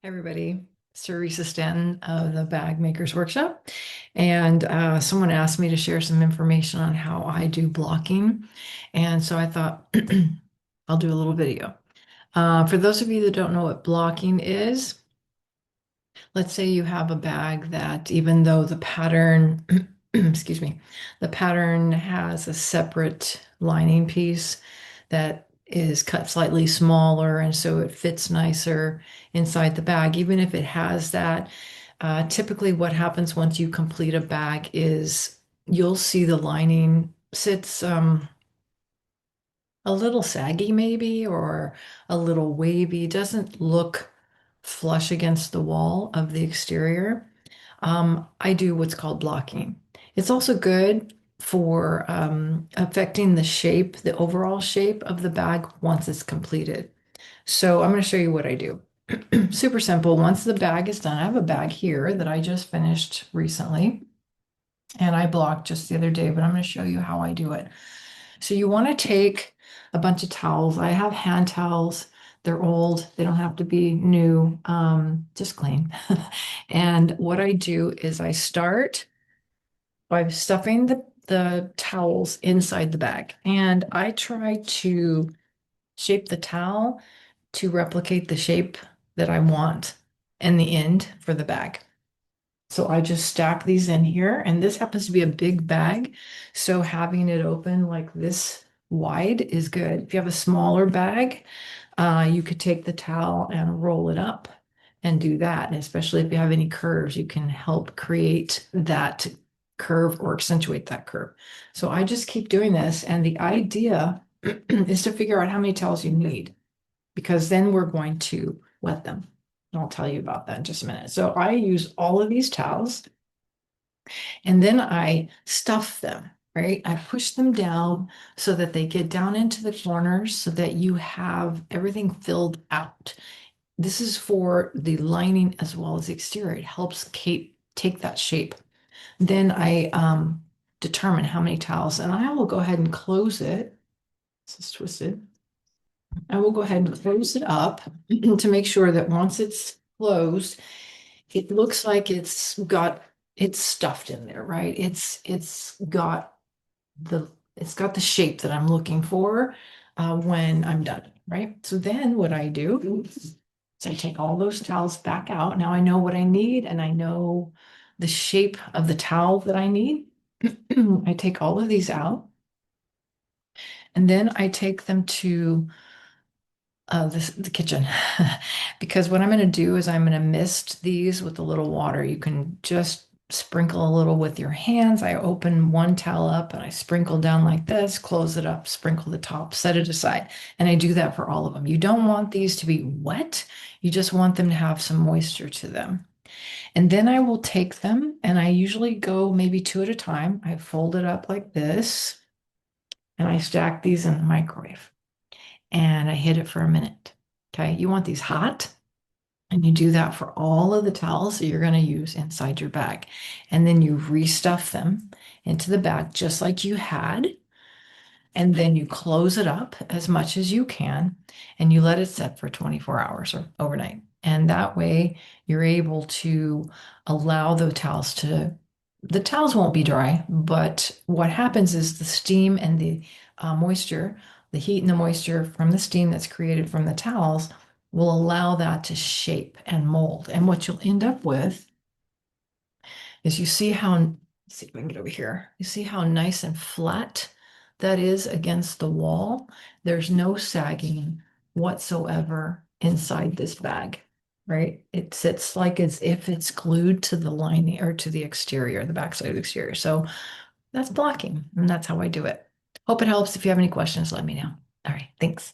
Hey everybody, it's Teresa Stanton of the Bag Makers Workshop. And someone asked me to share some information on how I do blocking. And so I thought I'll do a little video. For those of you that don't know what blocking is, let's say you have a bag that even though the pattern, excuse me, the pattern has a separate lining piece that is cut slightly smaller and so it fits nicer inside the bag. Even if it has that, typically what happens once you complete a bag is you'll see the lining sits a little saggy maybe or a little wavy, doesn't look flush against the wall of the exterior. I do what's called blocking. It's also good for affecting the shape, the overall shape of the bag once it's completed. So I'm going to show you what I do. Super simple. Once the bag is done, I have a bag here that I just finished recently and I blocked just the other day, but I'm going to show you how I do it. So you want to take a bunch of towels. I have hand towels. They're old. They don't have to be new, just clean. And what I do is I start by stuffing the towels inside the bag. And I try to shape the towel to replicate the shape that I want in the end for the bag. So I just stack these in here, and this happens to be a big bag. So having it open like this wide is good. If you have a smaller bag, you could take the towel and roll it up and do that. And especially if you have any curves, you can help create that curve or accentuate that curve. So I just keep doing this. And the idea is to figure out how many towels you need because then we're going to wet them. And I'll tell you about that in just a minute. So I use all of these towels and then I stuff them, right? I push them down so that they get down into the corners so that you have everything filled out. This is for the lining as well as the exterior. It helps take that shape. Then I determine how many towels, and I will go ahead and close it. This is twisted. I will go ahead and close it up to make sure that once it's closed, it looks like it's stuffed in there, right? It's got the shape that I'm looking for when I'm done, right? So then what I do is I take all those towels back out. Now I know what I need and I know the shape of the towel that I need. I take all of these out and then I take them to the kitchen because what I'm going to do is I'm going to mist these with a little water. You can just sprinkle a little with your hands. I open one towel up and I sprinkle down like this, close it up, sprinkle the top, set it aside. And I do that for all of them. You don't want these to be wet. You just want them to have some moisture to them. And then I will take them and I usually go maybe two at a time. I fold it up like this and I stack these in the microwave and I hit it for a minute. Okay, you want these hot, and you do that for all of the towels that you're going to use inside your bag. And then you restuff them into the bag just like you had. And then you close it up as much as you can and you let it set for 24 hours or overnight. And that way you're able to allow the towels won't be dry, but what happens is the steam and the moisture, the heat and the moisture from the steam that's created from the towels will allow that to shape and mold. And what you'll end up with is let's see if I can get over here. You see how nice and flat that is against the wall? There's no sagging whatsoever inside this bag, right? It sits like as if it's glued to the lining or to the exterior, the backside of the exterior. So that's blocking, and that's how I do it. Hope it helps. If you have any questions, let me know. All right, thanks.